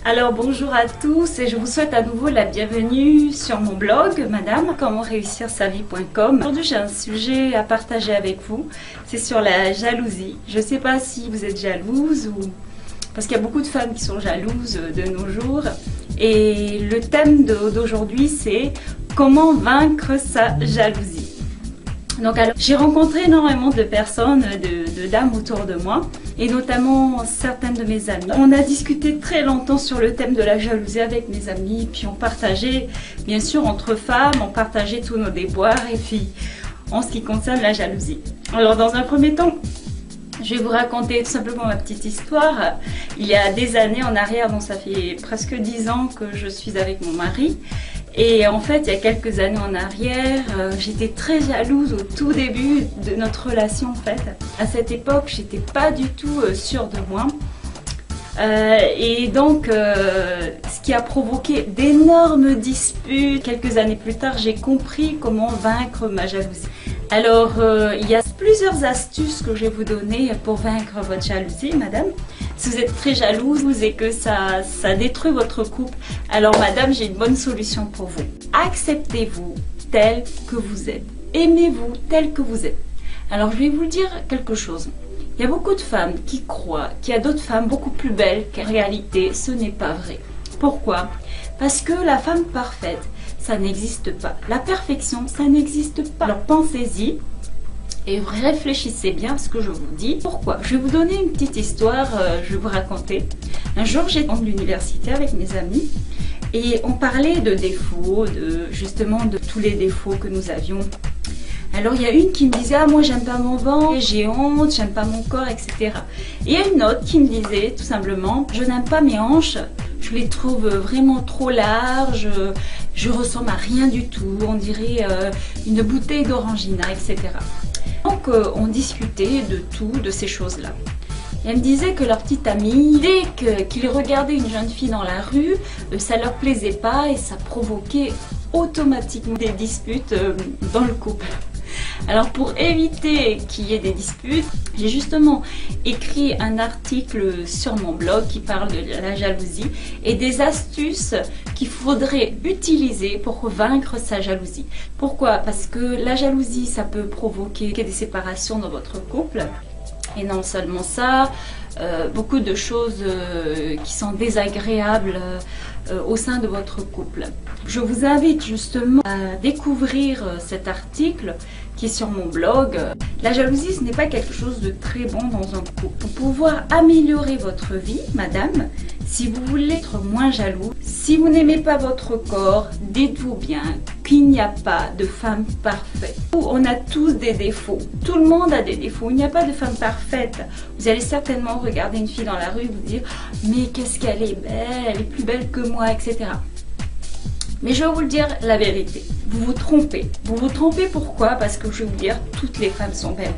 Alors bonjour à tous et je vous souhaite à nouveau la bienvenue sur mon blog Madame comment réussir sa vie.com. Aujourd'hui j'ai un sujet à partager avec vous, c'est sur la jalousie. Je ne sais pas si vous êtes jalouse ou... parce qu'il y a beaucoup de femmes qui sont jalouses de nos jours. Et le thème d'aujourd'hui c'est comment vaincre sa jalousie. Donc alors, j'ai rencontré énormément de personnes, de dames autour de moi, et notamment certaines de mes amies. On a discuté très longtemps sur le thème de la jalousie avec mes amies, puis on partageait, bien sûr entre femmes, on partageait tous nos déboires, et puis en ce qui concerne la jalousie. Alors dans un premier temps, je vais vous raconter tout simplement ma petite histoire. Il y a des années en arrière, donc ça fait presque 10 ans que je suis avec mon mari. Et en fait, il y a quelques années en arrière, j'étais très jalouse au tout début de notre relation en fait. À cette époque, j'étais pas du tout sûre de moi. Et donc, ce qui a provoqué d'énormes disputes. Quelques années plus tard, j'ai compris comment vaincre ma jalousie. Alors, il y a plusieurs astuces que je vais vous donner pour vaincre votre jalousie, madame. Si vous êtes très jalouse et que ça détruit votre couple, alors madame, j'ai une bonne solution pour vous. Acceptez-vous tel que vous êtes. Aimez-vous tel que vous êtes. Alors, je vais vous dire quelque chose. Il y a beaucoup de femmes qui croient qu'il y a d'autres femmes beaucoup plus belles qu'en réalité, ce n'est pas vrai. Pourquoi? Parce que la femme parfaite, ça n'existe pas. La perfection, ça n'existe pas. Alors pensez-y et réfléchissez bien à ce que je vous dis. Pourquoi? Je vais vous donner une petite histoire, je vais vous raconter. Un jour, j'étais à l'université avec mes amis et on parlait de défauts, justement de tous les défauts que nous avions. Alors il y a une qui me disait « Ah moi j'aime pas mon ventre, j'ai honte, j'aime pas mon corps, etc. » Et il y a une autre qui me disait tout simplement « Je n'aime pas mes hanches, je les trouve vraiment trop larges, je ressemble à rien du tout, on dirait une bouteille d'orangina, etc. » Donc on discutait de tout, de ces choses-là. Et elle me disait que leur petite amie, dès qu'ils regardaient une jeune fille dans la rue, ça leur plaisait pas et ça provoquait automatiquement des disputes dans le couple. Alors pour éviter qu'il y ait des disputes, j'ai justement écrit un article sur mon blog qui parle de la jalousie et des astuces qu'il faudrait utiliser pour vaincre sa jalousie. Pourquoi? Parce que la jalousie, ça peut provoquer des séparations dans votre couple. Et non seulement ça, beaucoup de choses qui sont désagréables au sein de votre couple. Je vous invite justement à découvrir cet article qui est sur mon blog. La jalousie, ce n'est pas quelque chose de très bon dans un couple. Pour pouvoir améliorer votre vie, madame, si vous voulez être moins jaloux, si vous n'aimez pas votre corps, dites-vous bien qu'il n'y a pas de femme parfaite. On a tous des défauts. Tout le monde a des défauts. Il n'y a pas de femme parfaite. Vous allez certainement regarder une fille dans la rue et vous dire « Mais qu'est-ce qu'elle est belle, elle est plus belle que moi, etc. » Mais je vais vous le dire la vérité, vous vous trompez. Vous vous trompez pourquoi? Parce que je vais vous dire, toutes les femmes sont belles.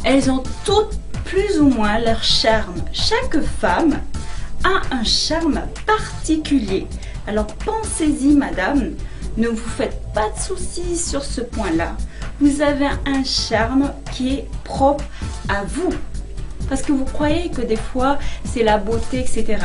Elles ont toutes plus ou moins leur charme. Chaque femme a un charme particulier. Alors pensez-y madame, ne vous faites pas de soucis sur ce point-là. Vous avez un charme qui est propre à vous. Parce que vous croyez que des fois c'est la beauté, etc.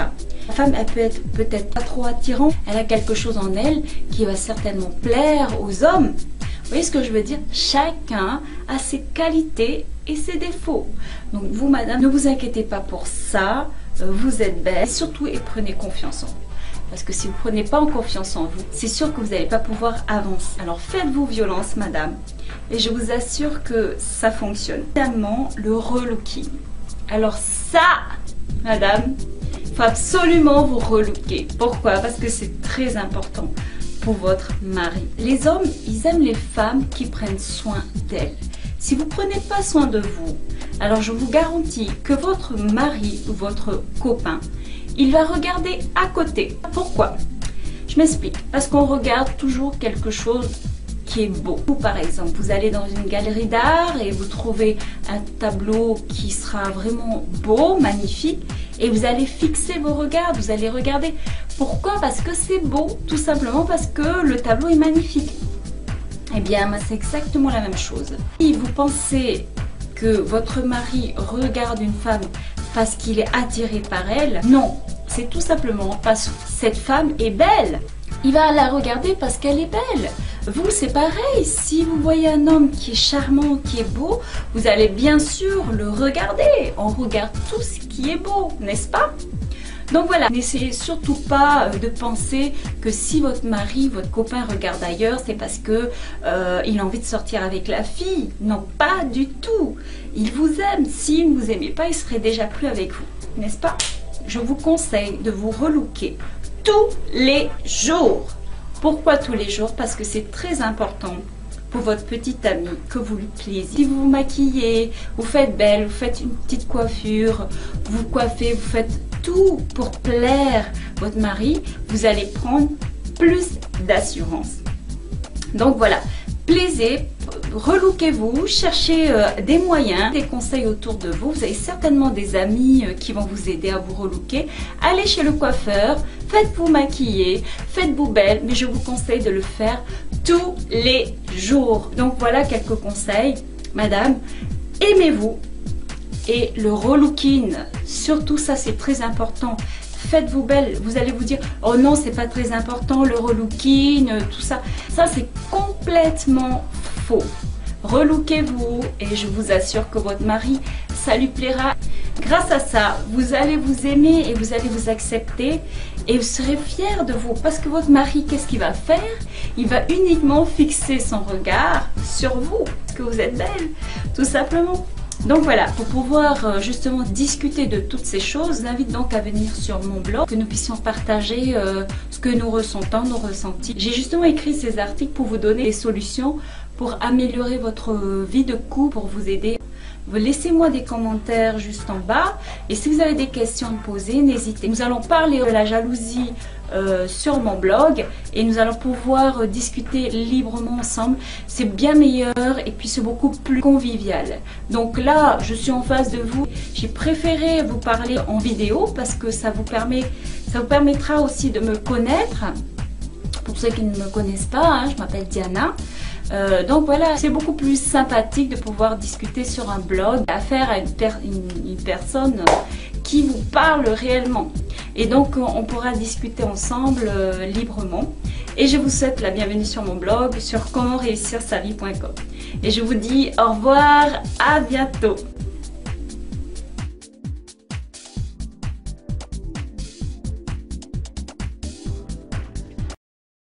La femme, elle peut être peut-être pas trop attirante, elle a quelque chose en elle qui va certainement plaire aux hommes. Vous voyez ce que je veux dire? Chacun a ses qualités et ses défauts. Donc vous, madame, ne vous inquiétez pas pour ça, vous êtes belle. Et surtout, et prenez confiance en vous. Parce que si vous ne prenez pas en confiance en vous, c'est sûr que vous n'allez pas pouvoir avancer. Alors faites-vous violence, madame, et je vous assure que ça fonctionne. Évidemment, le relooking. Alors ça, madame, il faut absolument vous relooker. Pourquoi? Parce que c'est très important pour votre mari. Les hommes, ils aiment les femmes qui prennent soin d'elles. Si vous ne prenez pas soin de vous, alors je vous garantis que votre mari ou votre copain, il va regarder à côté. Pourquoi? Je m'explique. Parce qu'on regarde toujours quelque chose qui est beau. Par exemple, vous allez dans une galerie d'art et vous trouvez un tableau qui sera vraiment beau, magnifique, et vous allez fixer vos regards, vous allez regarder. Pourquoi? Parce que c'est beau, tout simplement parce que le tableau est magnifique. Eh bien, c'est exactement la même chose. Si vous pensez que votre mari regarde une femme parce qu'il est attiré par elle, non. C'est tout simplement parce que cette femme est belle. Il va la regarder parce qu'elle est belle. Vous, c'est pareil. Si vous voyez un homme qui est charmant, qui est beau, vous allez bien sûr le regarder. On regarde tout ce qui est beau, n'est-ce pas? Donc voilà, n'essayez surtout pas de penser que si votre mari, votre copain regarde ailleurs, c'est parce que il a envie de sortir avec la fille. Non, pas du tout. Il vous aime. S'il ne vous aimait pas, il serait déjà plus avec vous, n'est-ce pas? Je vous conseille de vous relooker tous les jours. Pourquoi tous les jours? Parce que c'est très important pour votre petite amie que vous lui plaisiez. Si vous vous maquillez, vous faites belle, vous faites une petite coiffure, vous coiffez, vous faites tout pour plaire votre mari, vous allez prendre plus d'assurance. Donc voilà, plaisez, relookez-vous, cherchez des moyens, des conseils autour de vous. Vous avez certainement des amis qui vont vous aider à vous relooker. Allez chez le coiffeur, faites-vous maquiller, faites-vous belle, mais je vous conseille de le faire tous les jours. Donc voilà quelques conseils. Madame, aimez-vous et le relooking, surtout ça c'est très important. Faites-vous belle, vous allez vous dire oh non c'est pas très important le relooking, tout ça. Ça c'est complètement faux. Relookez-vous et je vous assure que votre mari, ça lui plaira. Grâce à ça, vous allez vous aimer et vous allez vous accepter et vous serez fiers de vous parce que votre mari, qu'est-ce qu'il va faire? Il va uniquement fixer son regard sur vous, parce que vous êtes belle, tout simplement. Donc voilà, pour pouvoir justement discuter de toutes ces choses, je vous invite donc à venir sur mon blog, que nous puissions partager ce que nous ressentons, nos ressentis. J'ai justement écrit ces articles pour vous donner des solutions pour améliorer votre vie de couple, pour vous aider. Laissez-moi des commentaires juste en bas et si vous avez des questions à me poser, n'hésitez. Nous allons parler de la jalousie sur mon blog et nous allons pouvoir discuter librement ensemble. C'est bien meilleur et puis c'est beaucoup plus convivial. Donc là, je suis en face de vous. J'ai préféré vous parler en vidéo parce que ça vous permettra aussi de me connaître. Pour ceux qui ne me connaissent pas, hein, je m'appelle Diana. Donc voilà, c'est beaucoup plus sympathique de pouvoir discuter sur un blog, affaire à une personne qui vous parle réellement. Et donc on pourra discuter ensemble librement. Et je vous souhaite la bienvenue sur mon blog sur commentréussirsa-vie.com. Et je vous dis au revoir, à bientôt.